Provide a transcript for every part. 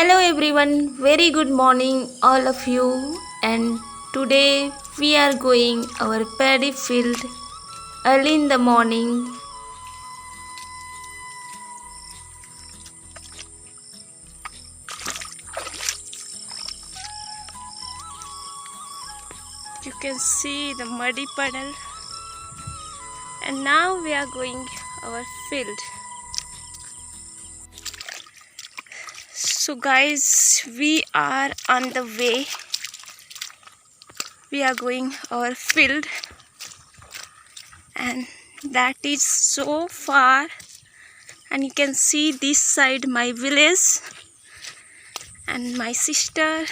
Hello everyone, very good morning all of you, and today we are going our paddy field early in the morning. You can see the muddy puddle, and now we are going our field. So guys, we are on the way. We are going our field, and that is so far, and you can see this side my village and my sister,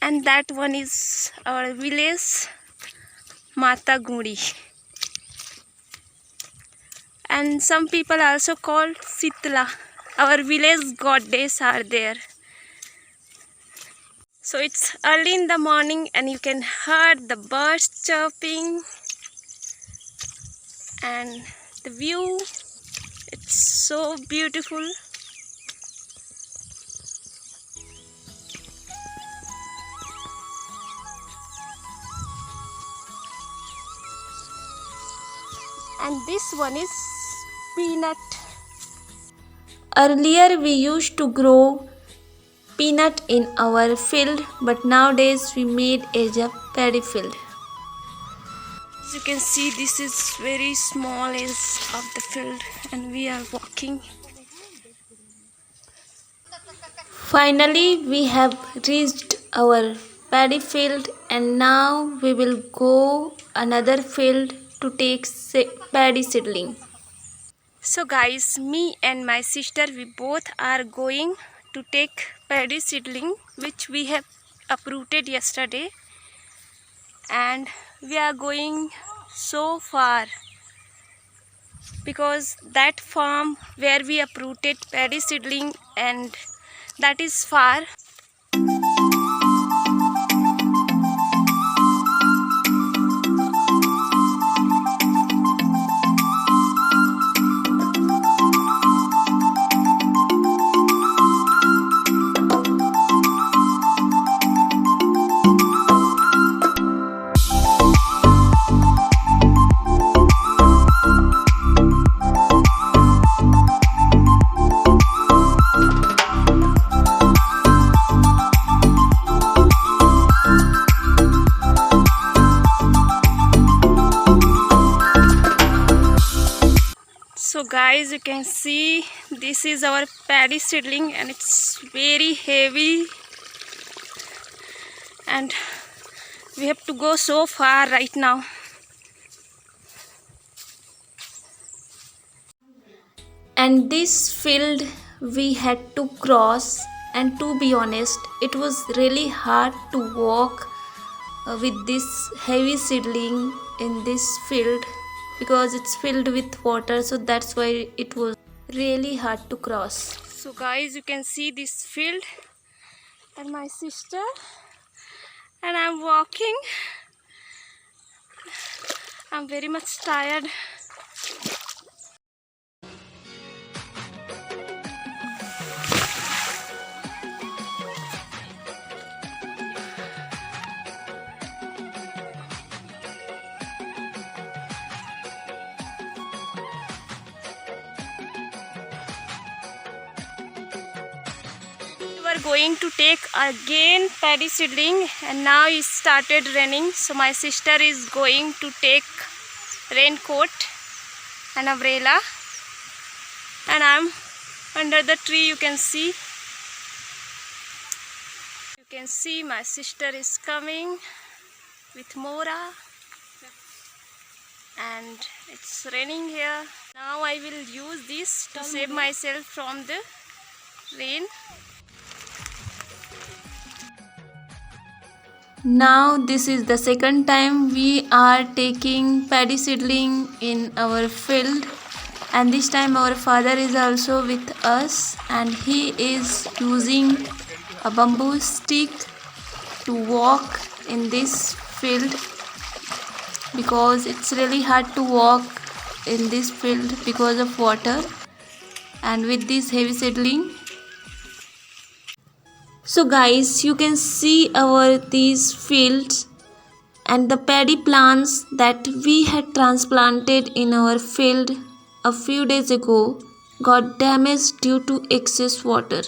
and that one is our village Mata Guri, and some people also called Sitla. Our village goddess are there. So it's early in the morning and you can hear the birds chirping, and the view, it's so beautiful. And this one is peanut. Earlier we used to grow peanut in our field, but nowadays we made as a paddy field. As you can see, this is very small edge of the field and we are walking. Finally we have reached our paddy field, and now we will go another field to take paddy seedling. So guys, me and my sister, we both are going to take paddy seedling which we have uprooted yesterday, and we are going so far because that farm where we uprooted paddy seedling, and that is far. So guys, you can see this is our paddy seedling and it's very heavy, and we have to go so far right now. And this field we had to cross, and to be honest, it was really hard to walk with this heavy seedling in this field because it's filled with water, so that's why it was really hard to cross. So guys, you can see this field and my sister, and I'm walking. I'm very much tired. We were going to take again paddy seedling, and now it started raining, so my sister is going to take raincoat and umbrella, and I'm under the tree. You can see my sister is coming with Mora, and it's raining here. Now I will use this to save myself from the rain. Now this is the second time we are taking paddy seedling in our field, and this time our father is also with us, and he is using a bamboo stick to walk in this field because it's really hard to walk in this field because of water and with this heavy seedling. So guys, you can see our these fields and the paddy plants that we had transplanted in our field a few days ago got damaged due to excess water.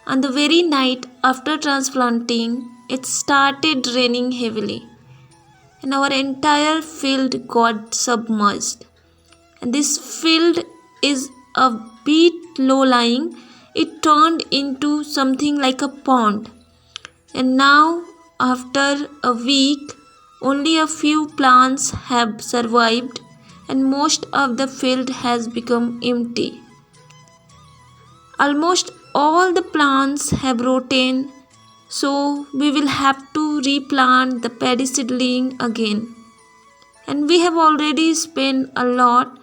On the very night after transplanting, it started raining heavily and our entire field got submerged. And this field is a bit low lying. It turned into something like a pond. And now, after a week, only a few plants have survived, and most of the field has become empty. Almost all the plants have rotten, so we will have to replant the paddy seedling again. And we have already spent a lot,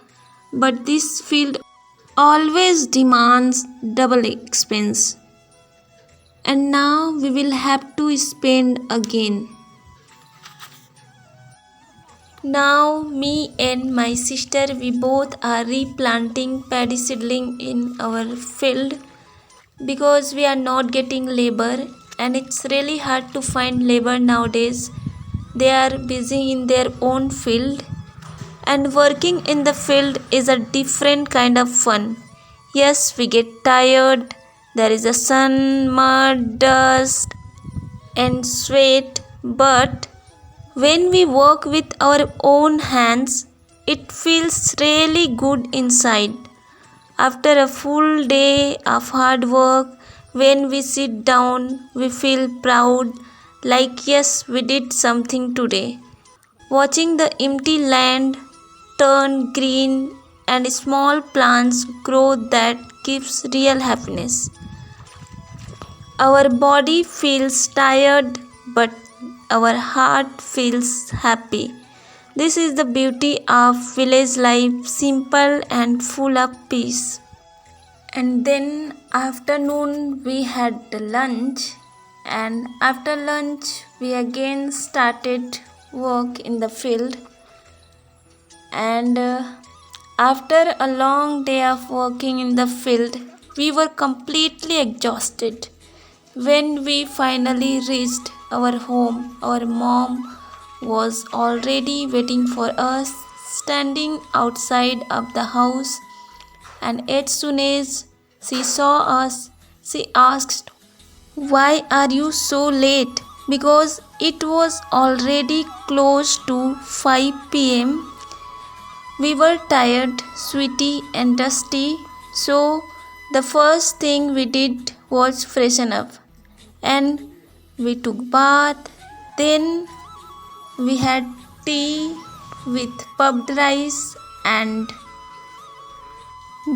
but this field always demands double expense. And now we will have to spend again. Now me and my sister, we both are replanting paddy seedling in our field because we are not getting labor and it's really hard to find labor nowadays. They are busy in their own field and working in the field is a different kind of fun. Yes, we get tired. There is a sun, mud, dust and sweat, but when we work with our own hands, it feels really good inside. After a full day of hard work, when we sit down, we feel proud, like yes, we did something today. Watching the empty land turn green and small plants grow, that gives real happiness. Our body feels tired, but our heart feels happy. This is the beauty of village life, simple and full of peace. And then afternoon we had the lunch, and after lunch we again started work in the field. And after a long day of working in the field, we were completely exhausted. When we finally reached our home, our mom was already waiting for us, standing outside of the house. And as soon as she saw us, she asked, "Why are you so late?" Because it was already close to 5 p.m. We were tired, sweaty, and dusty, so the first thing we did was freshen up. And we took bath. Then we had tea with puffed rice and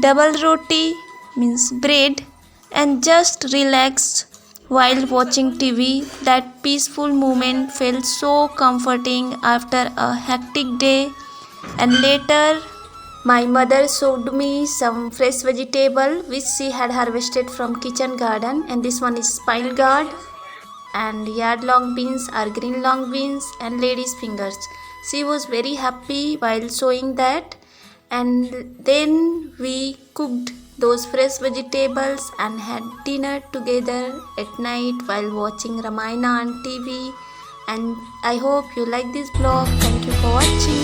double roti, means bread, and just relaxed while watching TV. That peaceful moment felt so comforting after a hectic day. And later my mother showed me some fresh vegetable which she had harvested from kitchen garden, and this one is spile gourd and yard long beans are green long beans and lady's fingers. She was very happy while showing that. And then we cooked those fresh vegetables and had dinner together at night while watching Ramayana on TV. And I hope you like this vlog. Thank you for watching.